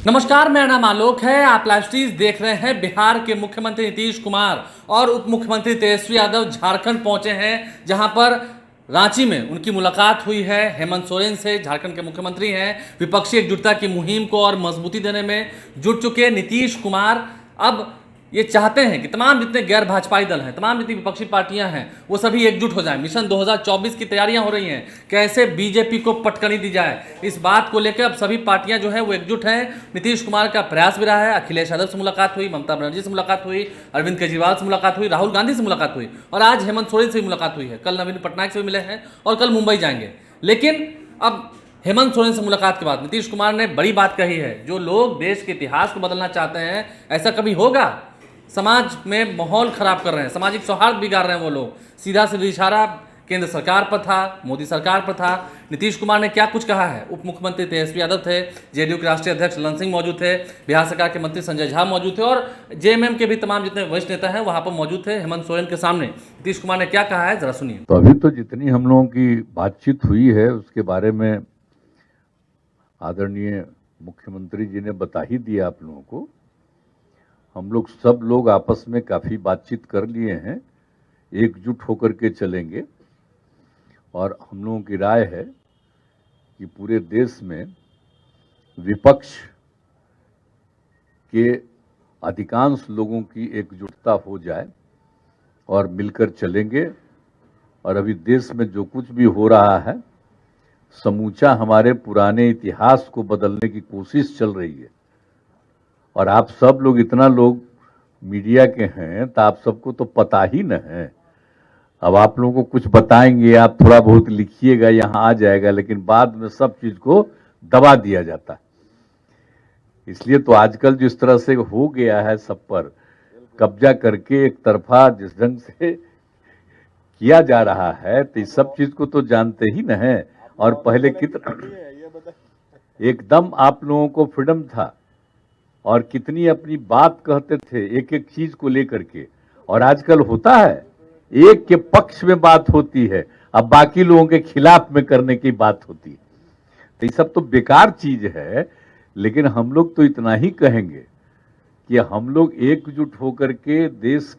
नमस्कार, मेरा नाम आलोक है। आप लाइव स्ट्रीज देख रहे हैं। बिहार के मुख्यमंत्री नीतीश कुमार और उप मुख्यमंत्री तेजस्वी यादव झारखंड पहुंचे हैं, जहां पर रांची में उनकी मुलाकात हुई है हेमंत सोरेन से। झारखंड के मुख्यमंत्री हैं। विपक्षी एकजुटता की मुहिम को और मजबूती देने में जुट चुके नीतीश कुमार अब ये चाहते हैं कि तमाम जितने गैर भाजपाई दल हैं, तमाम जितनी विपक्षी पार्टियां हैं, वो सभी एकजुट हो जाएं। मिशन 2024 की तैयारियां हो रही हैं, कैसे बीजेपी को पटकनी दी जाए, इस बात को लेकर अब सभी पार्टियां जो है वो एकजुट हैं। नीतीश कुमार का प्रयास भी रहा है। अखिलेश यादव से मुलाकात हुई, ममता बनर्जी से मुलाकात हुई, अरविंद केजरीवाल से मुलाकात हुई, राहुल गांधी से मुलाकात हुई और आज हेमंत सोरेन से भी मुलाकात हुई है। कल नवीन पटनायक से भी मिले हैं और कल मुंबई जाएंगे। लेकिन अब हेमंत सोरेन से मुलाकात के बाद नीतीश कुमार ने बड़ी बात कही है। जो लोग देश के इतिहास को बदलना चाहते हैं, ऐसा कभी होगा? समाज में माहौल खराब कर रहे हैं, सामाजिक सौहार्द बिगाड़ रहे हैं वो लोग। सीधा सीधा इशारा केंद्र सरकार पर था, मोदी सरकार पर था। नीतीश कुमार ने क्या कुछ कहा है? उप मुख्यमंत्री तेजस्वी यादव थे, जेडीयू के राष्ट्रीय अध्यक्ष ललन सिंह मौजूद थे, बिहार सरकार के मंत्री संजय झा मौजूद थे और जेएमएम के भी तमाम जितने वरिष्ठ नेता हैं वहां पर मौजूद थे। हेमंत सोरेन के सामने नीतीश कुमार ने क्या कहा है, जरा सुनिए। तो अभी तो जितनी हम लोगों की बातचीत हुई है उसके बारे में आदरणीय मुख्यमंत्री जी ने बता ही दिया आप लोगों को। हम लोग सब लोग आपस में काफ़ी बातचीत कर लिए हैं, एकजुट होकर के चलेंगे और हम लोगों की राय है कि पूरे देश में विपक्ष के अधिकांश लोगों की एकजुटता हो जाए और मिलकर चलेंगे। और अभी देश में जो कुछ भी हो रहा है, समूचा हमारे पुराने इतिहास को बदलने की कोशिश चल रही है। और आप सब लोग इतना लोग मीडिया के हैं तो आप सबको तो पता ही न है। अब आप लोगों को कुछ बताएंगे, आप थोड़ा बहुत लिखिएगा, यहाँ आ जाएगा, लेकिन बाद में सब चीज को दबा दिया जाता है। इसलिए तो आजकल जिस तरह से हो गया है, सब पर कब्जा करके एक तरफा जिस ढंग से किया जा रहा है, तो इस सब चीज को तो जानते ही न है। और पहले कितना एकदम आप लोगों को फ्रीडम था और कितनी अपनी बात कहते थे एक एक चीज को लेकर के। और आजकल होता है एक के पक्ष में बात होती है, अब बाकी लोगों के खिलाफ में करने की बात होती है। तो ये सब तो बेकार चीज है। लेकिन हम लोग तो इतना ही कहेंगे कि हम लोग एकजुट होकर के देश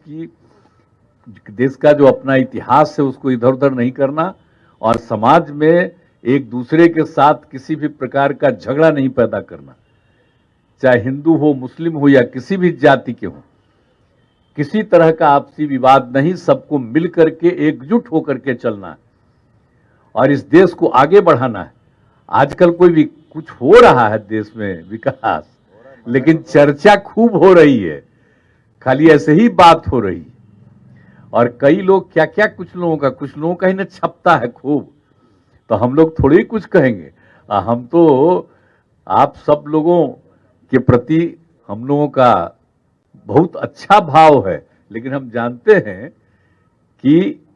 का जो अपना इतिहास है उसको इधर उधर नहीं करना और समाज में एक दूसरे के साथ किसी भी प्रकार का झगड़ा नहीं पैदा करना। चाहे हिंदू हो, मुस्लिम हो या किसी भी जाति के हो, किसी तरह का आपसी विवाद नहीं, सबको मिल करके एकजुट होकर के चलना है और इस देश को आगे बढ़ाना है। आजकल कोई भी कुछ हो रहा है देश में विकास, लेकिन चर्चा खूब हो रही है, खाली ऐसे ही बात हो रही है। और कई लोग क्या क्या कुछ लोगों का ही न छपता है खूब। तो हम लोग थोड़े ही कुछ कहेंगे। हम तो आप सब लोगों के प्रति हम लोगों का बहुत अच्छा भाव है, लेकिन हम जानते हैं कि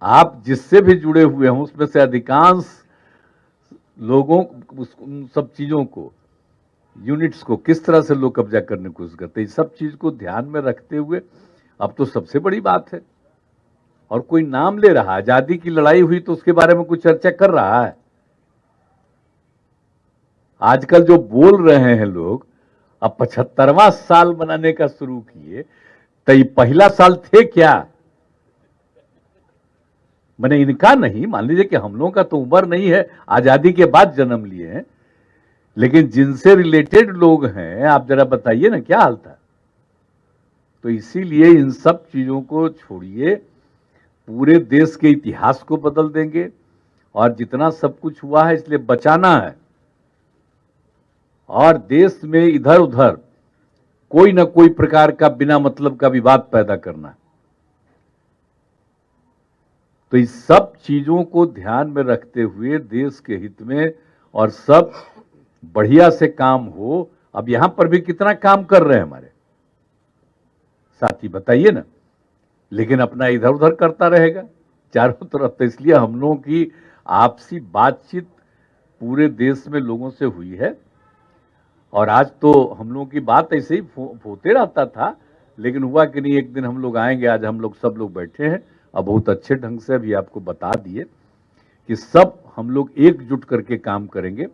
आप जिससे भी जुड़े हुए हैं उसमें से अधिकांश लोगों उन सब चीजों को, यूनिट्स को किस तरह से लोग कब्जा करने की कोशिश करते हैं। इस सब चीज को ध्यान में रखते हुए अब तो सबसे बड़ी बात है, और कोई नाम ले रहा है, आजादी की लड़ाई हुई तो उसके बारे में कुछ चर्चा कर रहा है। आजकल जो बोल रहे हैं लोग, अब 75वां साल मनाने का शुरू किए, तो ये पहला साल थे क्या? मैंने इनका नहीं, मान लीजिए कि हम लोगों का तो उम्र नहीं है, आजादी के बाद जन्म लिए हैं, लेकिन जिनसे रिलेटेड लोग हैं, आप जरा बताइए ना क्या हाल था। तो इसीलिए इन सब चीजों को छोड़िए, पूरे देश के इतिहास को बदल देंगे और जितना सब कुछ हुआ है इसलिए बचाना है और देश में इधर उधर कोई ना कोई प्रकार का बिना मतलब का विवाद पैदा करना है। तो इस सब चीजों को ध्यान में रखते हुए देश के हित में और सब बढ़िया से काम हो। अब यहां पर भी कितना काम कर रहे हैं हमारे साथी, बताइए ना। लेकिन अपना इधर उधर करता रहेगा चारों तरफ। तो इसलिए हम लोगों की आपसी बातचीत पूरे देश में लोगों से हुई है और आज तो हम लोगों की बात ऐसे ही होते रहता था, लेकिन हुआ कि नहीं, एक दिन हम लोग आएंगे। आज हम लोग सब लोग बैठे हैं और बहुत अच्छे ढंग से अभी आपको बता दिए कि सब हम लोग एकजुट करके काम करेंगे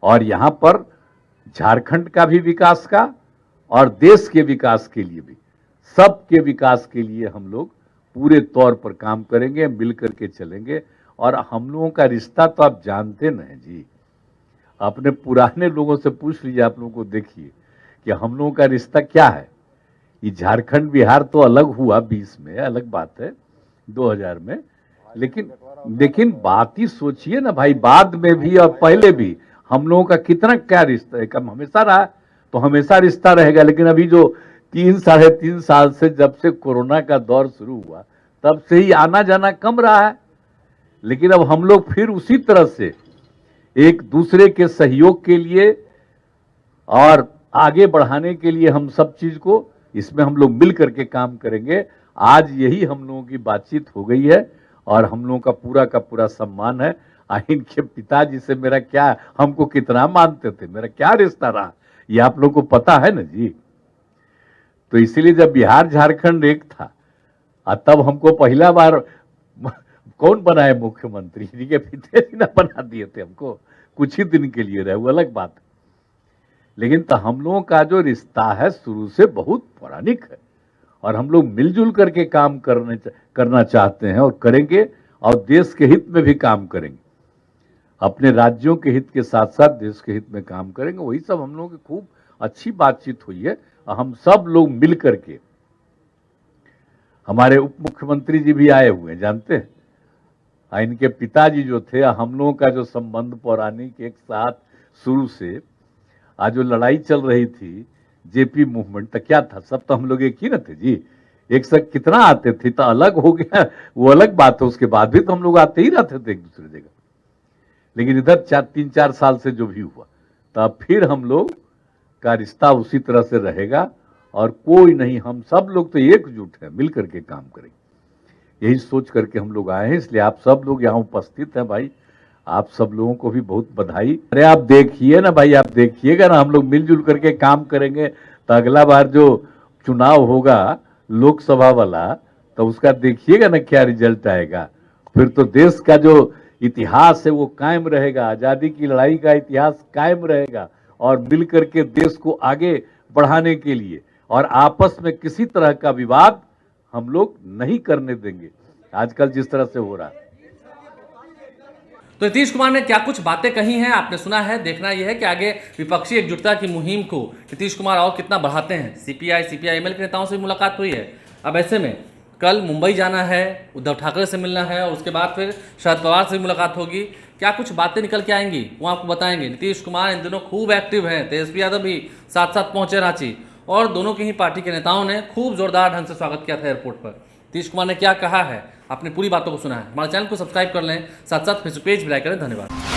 और यहाँ पर झारखंड का भी विकास का और देश के विकास के लिए भी, सबके विकास के लिए हम लोग पूरे तौर पर काम करेंगे, मिल करके चलेंगे। और हम लोगों का रिश्ता तो आप जानते न हैं जी, अपने पुराने लोगों से पूछ लीजिए, आप लोगों को देखिए कि हम लोगों का रिश्ता क्या है। ये झारखंड बिहार तो अलग हुआ 20 में, अलग बात है, 2000 में, लेकिन बात ही सोचिए ना भाई, बाद में भी और पहले भी हम लोगों का कितना क्या रिश्ता है, कम हमेशा रहा तो हमेशा रिश्ता रहेगा। लेकिन अभी जो 3-3.5 साल से जब से कोरोना का दौर शुरू हुआ तब से ही आना जाना कम रहा है। लेकिन अब हम लोग फिर उसी तरह से एक दूसरे के सहयोग के लिए और आगे बढ़ाने के लिए हम सब चीज को इसमें हम लोग मिल करके काम करेंगे। आज यही हम लोगों की बातचीत हो गई है और हम लोगों का पूरा सम्मान है। इनके पिताजी से मेरा क्या, हमको कितना मानते थे, मेरा क्या रिश्ता रहा, ये आप लोग को पता है ना जी। तो इसीलिए जब बिहार झारखंड एक था तब हमको पहला बार कौन बनाए मुख्यमंत्री, जी के पिताजी ना बना दिए थे हमको, कुछ ही दिन के लिए रहे, वो अलग बात है। लेकिन तो हम लोगों का जो रिश्ता है शुरू से बहुत पौराणिक है और हम लोग मिलजुल करके काम करना चाहते हैं और करेंगे, और देश के हित में भी काम करेंगे, अपने राज्यों के हित के साथ साथ देश के हित में काम करेंगे। वही सब हम लोगों की खूब अच्छी बातचीत हुई है। हम सब लोग मिल करके, हमारे उप मुख्यमंत्री जी भी आए हुए हैं, जानते हैं, इनके पिताजी जो थे, हम लोगों का जो संबंध पौराणिक एक साथ शुरू से, आज जो लड़ाई चल रही थी जेपी मूवमेंट, तो क्या था, सब तो हम लोग एक ही न थे जी, एक साथ कितना आते थे, तो अलग हो गया वो अलग बात है, उसके बाद भी तो हम लोग आते ही रहते थे एक दूसरे जगह। लेकिन इधर 3-4 साल से जो भी हुआ, तब फिर हम लोग का रिश्ता उसी तरह से रहेगा और कोई नहीं, हम सब लोग तो एकजुट है, मिल करके काम करेंगे, यही सोच करके हम लोग आए हैं। इसलिए आप सब लोग यहाँ उपस्थित हैं भाई, आप सब लोगों को भी बहुत बधाई। अरे आप देखिए ना भाई, आप देखिएगा ना, हम लोग मिलजुल करके काम करेंगे तो अगला बार जो चुनाव होगा लोकसभा वाला, तो उसका देखिएगा ना क्या रिजल्ट आएगा। फिर तो देश का जो इतिहास है वो कायम रहेगा, आजादी की लड़ाई का इतिहास कायम रहेगा, और मिल करके देश को आगे बढ़ाने के लिए और आपस में किसी तरह का विवाद हम लोग नहीं करने देंगे, आजकल जिस तरह से हो रहा है। तो नीतीश कुमार ने क्या कुछ बातें कही हैं आपने सुना है। देखना यह है कि आगे विपक्षी एकजुटता की मुहिम को नीतीश कुमार और कितना बढ़ाते हैं। सीपीआई-एमएल के नेताओं से भी मुलाकात हुई है। अब ऐसे में कल मुंबई जाना है, उद्धव ठाकरे से मिलना है और उसके बाद फिर शरद पवार से भी मुलाकात होगी। क्या कुछ बातें निकल के आएंगी वो आपको बताएंगे। नीतीश कुमार इन दिनों खूब एक्टिव हैं, तेजस्वी यादव भी साथ साथ पहुंचे रांची, और दोनों की ही पार्टी के नेताओं ने खूब जोरदार ढंग से स्वागत किया था एयरपोर्ट पर। नीतीश कुमार ने क्या कहा है, आपने पूरी बातों को सुना है। हमारे चैनल को सब्सक्राइब कर लें, साथ साथ फेसबुक पेज भी लाइक करें। धन्यवाद।